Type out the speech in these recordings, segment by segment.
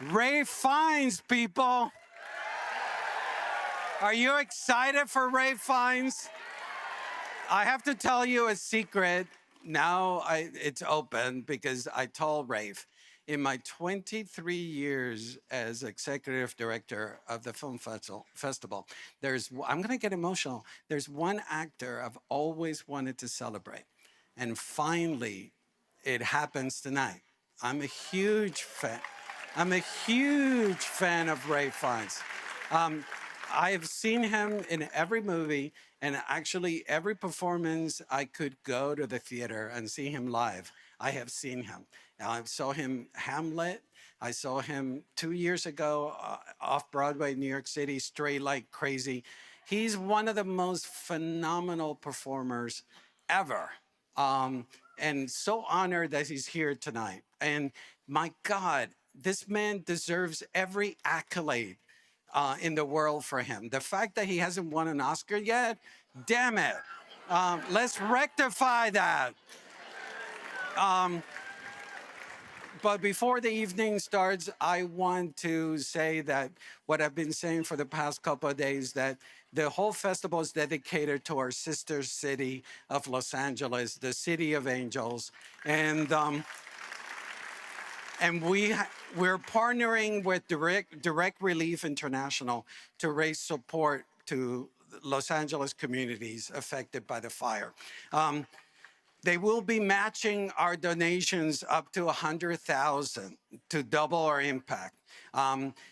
Ray Fiennes, people. Are you excited for Ray Fiennes? I have to tell you a secret. Now it's open because I told Rafe in my 23 years as executive director of the film festival, I'm going to get emotional. There's one actor I've always wanted to celebrate. And finally, it happens tonight. I'm a huge fan. I'm a huge fan of Ray Fiennes. I have seen him in every movie, and actually every performance I could go to the theater and see him live. I have seen him. I saw him Hamlet. I saw him 2 years ago off Broadway, New York City, Stray Like Crazy. He's one of the most phenomenal performers ever. And so honored that he's here tonight. And my God, this man deserves every accolade in the world for him. The fact that he hasn't won an Oscar yet, damn it. Let's rectify that. But before the evening starts, I want to say that what I've been saying for the past couple of days, that the whole festival is dedicated to our sister city of Los Angeles, the City of Angels. And we're partnering with Direct Relief International to raise support to Los Angeles communities affected by the fire. They will be matching our donations up to 100,000 to double our impact.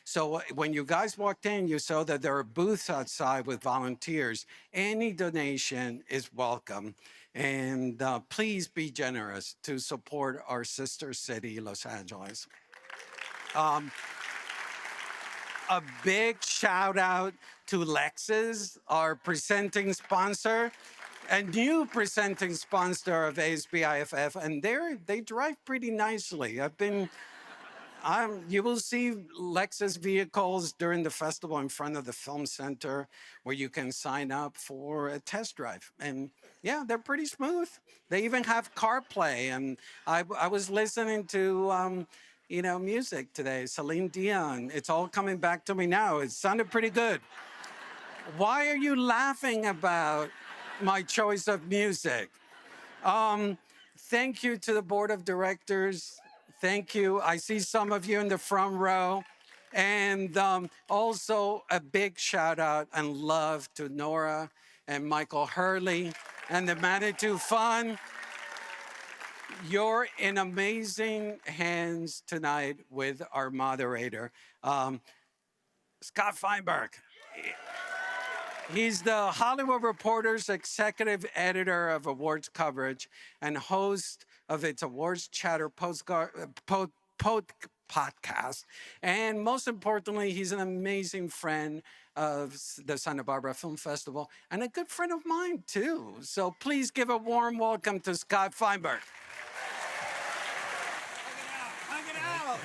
So when you guys walked in, you saw that there are booths outside with volunteers. Any donation is welcome. And please be generous to support our sister city, Los Angeles. A big shout out to Lexus, our presenting sponsor, a new presenting sponsor of SBIFF, and they drive pretty nicely. You will see Lexus vehicles during the festival in front of the film center where you can sign up for a test drive. And yeah, they're pretty smooth. They even have CarPlay. And I was listening to, music today, Celine Dion. It's all coming back to me now. It sounded pretty good. Why are you laughing about my choice of music? Thank you to the board of directors. Thank you. I see some of you in the front row. And also a big shout out and love to Nora and Michael Hurley and the Manitou Fund. You're in amazing hands tonight with our moderator, Scott Feinberg. He's the Hollywood Reporter's executive editor of awards coverage and host of its Awards Chatter podcast. And most importantly, he's an amazing friend of the Santa Barbara Film Festival and a good friend of mine, too. So please give a warm welcome to Scott Feinberg. Hug it out.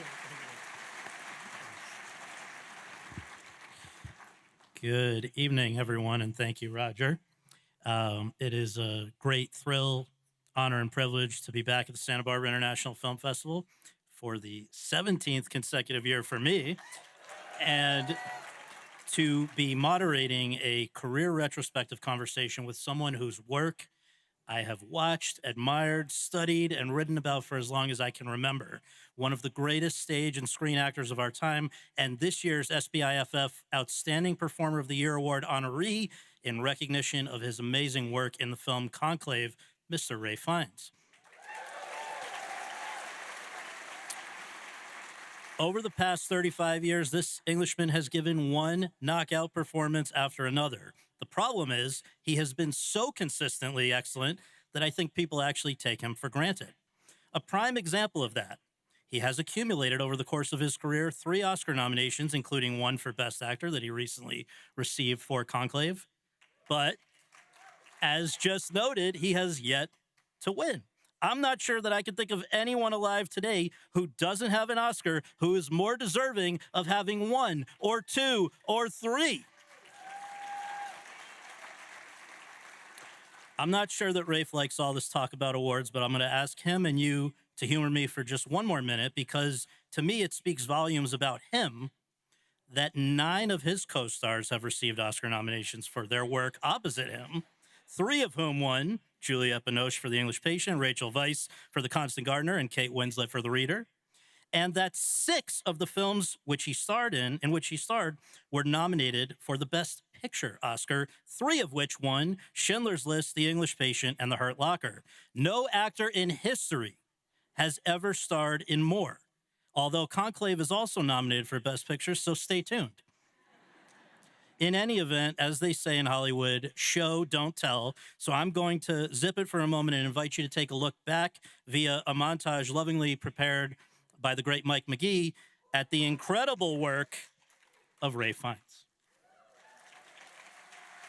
Good evening, everyone, and thank you, Roger. It is a great thrill, honor, and privilege to be back at the Santa Barbara International Film Festival for the 17th consecutive year for me, and to be moderating a career retrospective conversation with someone whose work I have watched, admired, studied, and written about for as long as I can remember. One of the greatest stage and screen actors of our time, and this year's SBIFF Outstanding Performer of the Year Award honoree in recognition of his amazing work in the film Conclave, Mr. Ray Fiennes. Over the past 35 years, this Englishman has given one knockout performance after another. The problem is he has been so consistently excellent that I think people actually take him for granted. A prime example of that, he has accumulated over the course of his career 3 Oscar nominations, including one for Best Actor that he recently received for Conclave. But as just noted, he has yet to win. I'm not sure that I can think of anyone alive today who doesn't have an Oscar who is more deserving of having 1 or 2 or 3. I'm not sure that Rafe likes all this talk about awards, but I'm going to ask him and you to humor me for just one more minute, because to me it speaks volumes about him that 9 of his co-stars have received Oscar nominations for their work opposite him, 3 of whom won: Juliette Binoche for The English Patient, Rachel Weisz for The Constant Gardener, and Kate Winslet for The Reader. And that 6 of the films which he starred were nominated for the Best Picture Oscar, 3 of which won: Schindler's List, The English Patient, and The Hurt Locker. No actor in history has ever starred in more, although Conclave is also nominated for Best Picture, so stay tuned. In any event, as they say in Hollywood, show, don't tell. So I'm going to zip it for a moment and invite you to take a look back via a montage lovingly prepared by the great Mike McGee at the incredible work of Ralph Fiennes.